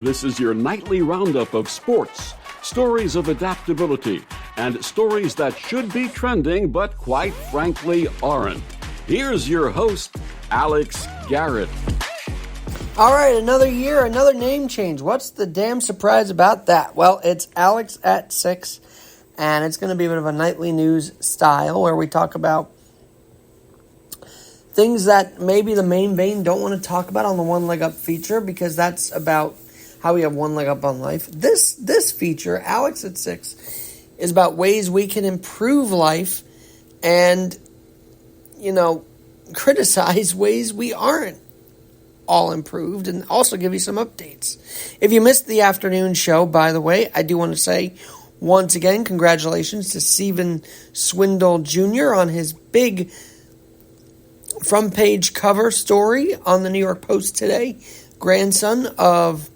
This is your nightly roundup of sports, stories of adaptability, and stories that should be trending but quite frankly aren't. Here's your host, Alex Garrett. All right, another year, another name change. What's the damn surprise about that? Well, it's Alex at 6, and it's going to be a bit of a nightly news style where we talk about things that maybe the main vein don't want to talk about on the One Leg Up feature, because that's about how we have one leg up on life. This feature, Alex at 6, is about ways we can improve life and, criticize ways we aren't all improved, and also give you some updates. If you missed the afternoon show, by the way, I do want to say once again, congratulations to Stephen Swindle Jr. on his big front page cover story on the New York Post today. Grandson of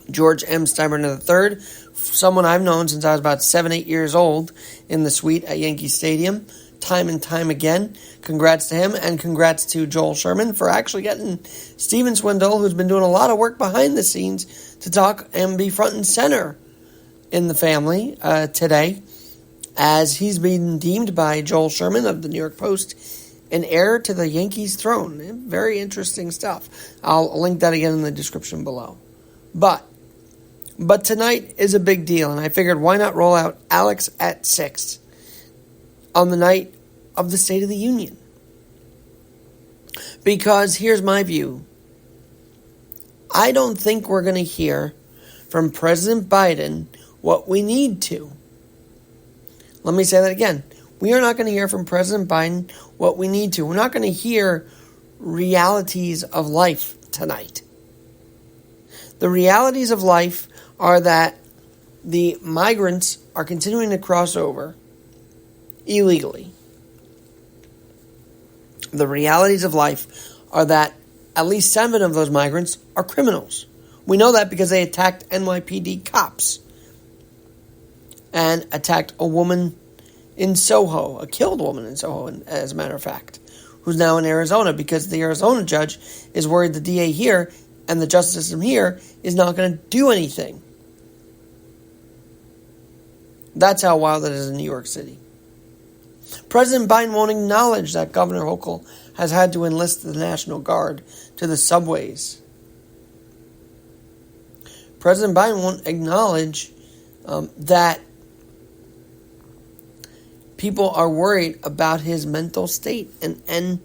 George M. Steinbrenner III, someone I've known since I was about 7-8 years old in the suite at Yankee Stadium, time and time again. Congrats to him, and congrats to Joel Sherman for actually getting Stephen Swindle, who's been doing a lot of work behind the scenes, to talk and be front and center in the family today, as he's been deemed by Joel Sherman of the New York Post an heir to the Yankees throne. Very interesting stuff. I'll link that again in the description below. But tonight is a big deal, and I figured why not roll out Alex at 6 on the night of the State of the Union. Because here's my view. I don't think we're going to hear from President Biden what we need to. Let me say that again. We are not going to hear from President Biden what we need to. We're not going to hear realities of life tonight. The realities of life are that the migrants are continuing to cross over illegally. The realities of life are that at least 7 of those migrants are criminals. We know that because they attacked NYPD cops and attacked a woman in Soho, a killed woman in Soho, as a matter of fact, who's now in Arizona because the Arizona judge is worried the DA here and the justice system here is not going to do anything. That's how wild it is in New York City. President Biden won't acknowledge that Governor Hochul has had to enlist the National Guard to the subways. President Biden won't acknowledge that people are worried about his mental state. And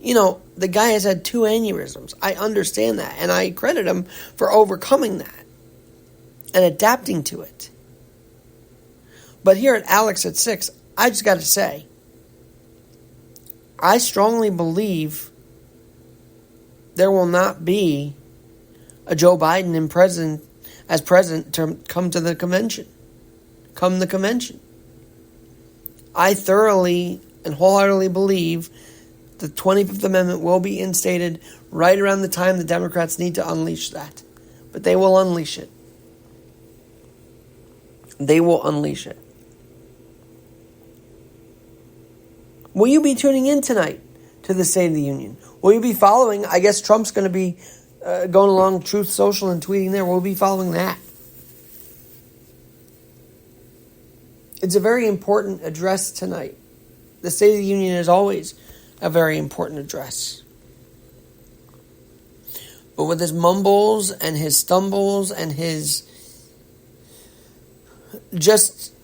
the guy has had 2 aneurysms. I understand that, and I credit him for overcoming that and adapting to it. But here at Alex at 6, I just got to say, I strongly believe there will not be a Joe Biden as president to come to the convention. Come the convention. I thoroughly and wholeheartedly believe the 25th Amendment will be instated right around the time the Democrats need to unleash that. But they will unleash it. They will unleash it. Will you be tuning in tonight to the State of the Union? Will you be following? I guess Trump's going to be going along Truth Social and tweeting there. We'll be following that. It's a very important address tonight. The State of the Union is always a very important address. But with his mumbles and his stumbles and his just,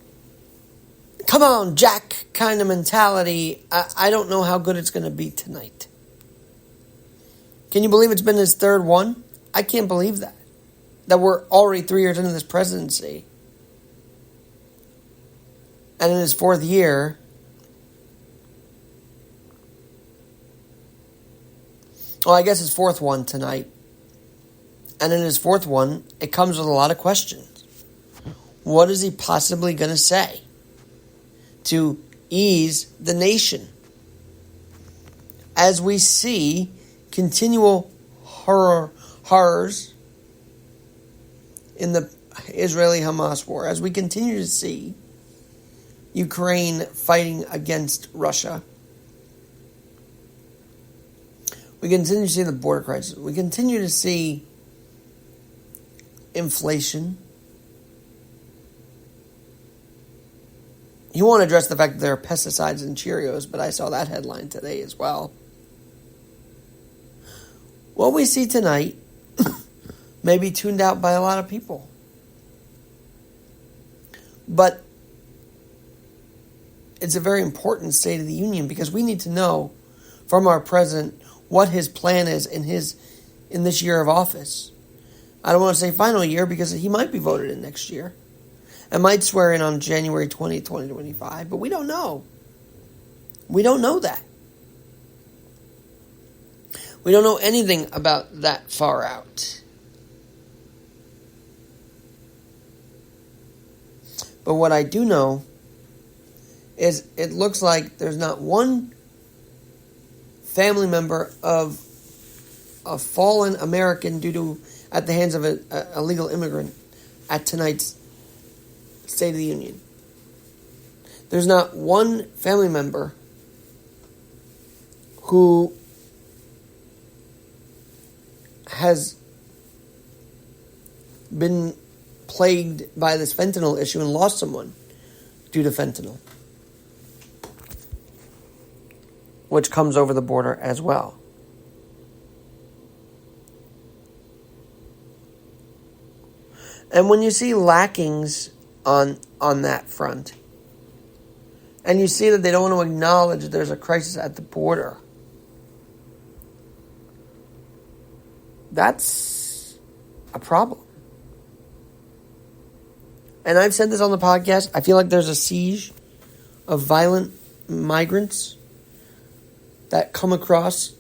come on, Jack kind of mentality, I don't know how good it's going to be tonight. Can you believe it's been his 3rd one? I can't believe that. That we're already 3 years into this presidency. And in his 4th year, well, I guess his 4th one tonight. And in his 4th one, it comes with a lot of questions. What is he possibly going to say to ease the nation? As we see continual horrors in the Israeli-Hamas war, as we continue to see Ukraine fighting against Russia, we continue to see the border crisis. We continue to see inflation. He won't address the fact that there are pesticides in Cheerios, but I saw that headline today as well. What we see tonight may be tuned out by a lot of people. But it's a very important State of the Union because we need to know from our president what his plan is in this year of office. I don't want to say final year because he might be voted in next year and might swear in on January 20th, 2025, but we don't know. We don't know that. We don't know anything about that far out. But what I do know is it looks like there's not one family member of a fallen American at the hands of a illegal immigrant at tonight's State of the Union. There's not one family member who has been plagued by this fentanyl issue and lost someone due to fentanyl, which comes over the border as well. And when you see lackings on that front, and you see that they don't want to acknowledge that there's a crisis at the border, that's a problem. And I've said this on the podcast, I feel like there's a siege of violent migrants that come across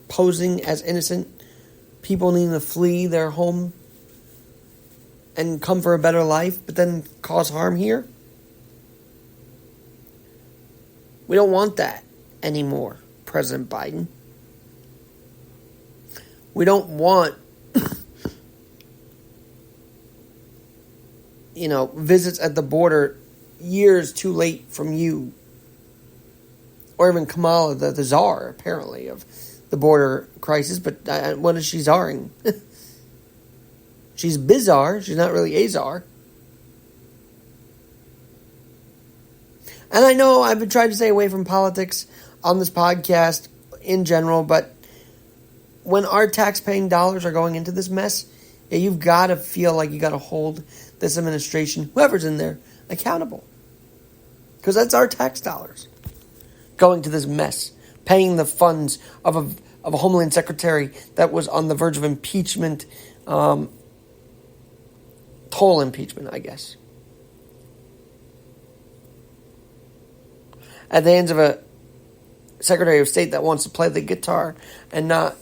posing as innocent people needing to flee their home and come for a better life, but then cause harm here. We don't want that anymore, President Biden. We don't want, visits at the border years too late from you. Or even Kamala, the czar, apparently, of the border crisis. But what is she czaring? She's bizarre. She's not really a czar. And I know I've been trying to stay away from politics on this podcast in general, but when our tax-paying dollars are going into this mess, you've got to feel like you got to hold this administration, whoever's in there, accountable. Because that's our tax dollars going to this mess, paying the funds of a Homeland Secretary that was on the verge of impeachment, total impeachment, I guess. At the hands of a Secretary of State that wants to play the guitar and not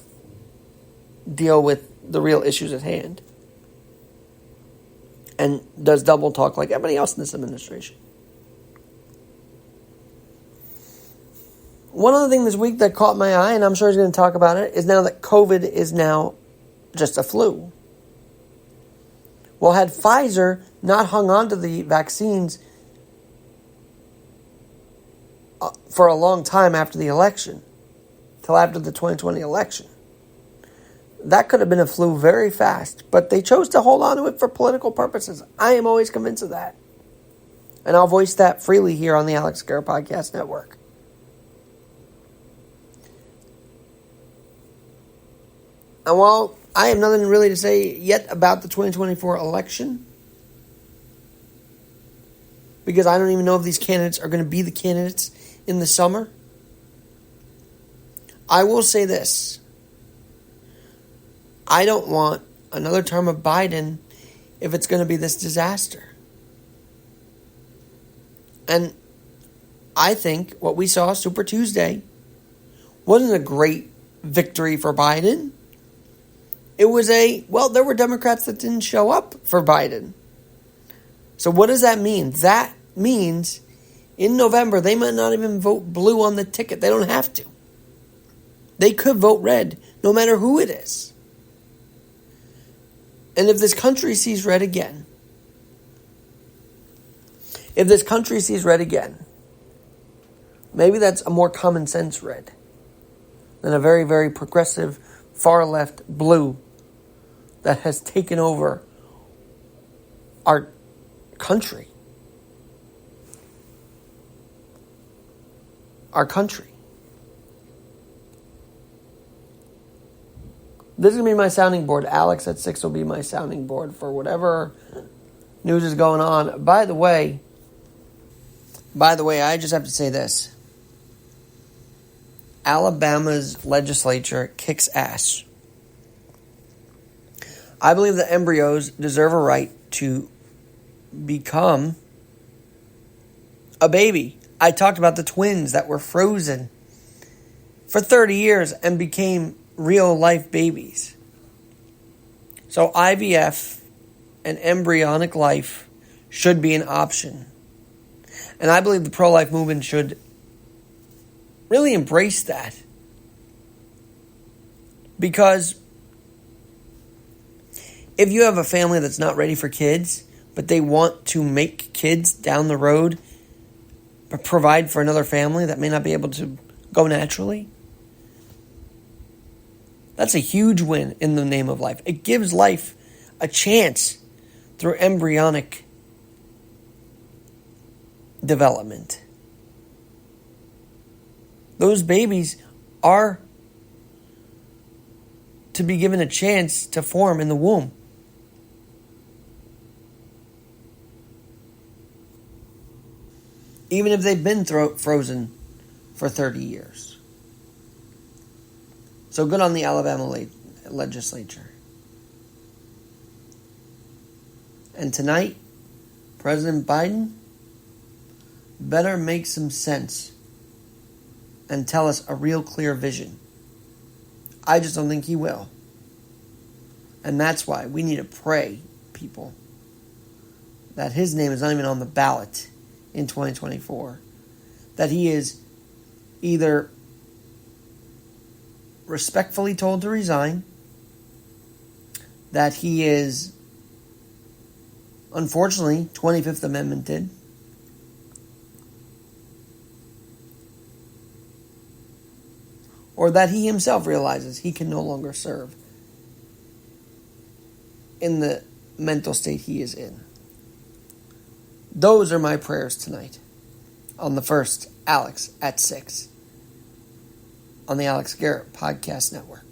deal with the real issues at hand. And does double talk like everybody else in this administration. One other thing this week that caught my eye, and I'm sure he's going to talk about it, is now that COVID is now just a flu. Well, had Pfizer not hung on to the vaccines for a long time after the election, till after the 2020 election, that could have been a flu very fast, but they chose to hold on to it for political purposes. I am always convinced of that. And I'll voice that freely here on the Alex Garrett Podcast Network. And while I have nothing really to say yet about the 2024 election, because I don't even know if these candidates are going to be the candidates in the summer, I will say this. I don't want another term of Biden if it's going to be this disaster. And I think what we saw Super Tuesday wasn't a great victory for Biden. It was there were Democrats that didn't show up for Biden. So what does that mean? That means in November, they might not even vote blue on the ticket. They don't have to. They could vote red, no matter who it is. And if this country sees red again, maybe that's a more common sense red than a very, very progressive, far left blue that has taken over our country. Our country. This is going to be my sounding board. Alex at 6 will be my sounding board for whatever news is going on. By the way, I just have to say this. Alabama's legislature kicks ass. I believe that embryos deserve a right to become a baby. I talked about the twins that were frozen for 30 years and became real-life babies. So IVF and embryonic life should be an option. And I believe the pro-life movement should really embrace that. Because if you have a family that's not ready for kids, but they want to make kids down the road, but provide for another family that may not be able to go naturally, that's a huge win in the name of life. It gives life a chance through embryonic development. Those babies are to be given a chance to form in the womb. Even if they've been frozen for 30 years. So good on the Alabama legislature. And tonight, President Biden better make some sense and tell us a real clear vision. I just don't think he will. And that's why we need to pray, people, that his name is not even on the ballot in 2024. That he is either respectfully told to resign, that he is, unfortunately, 25th Amendmented, or that he himself realizes he can no longer serve in the mental state he is in. Those are my prayers tonight on the first Alex at 6 on the Alex Garrett Podcast Network.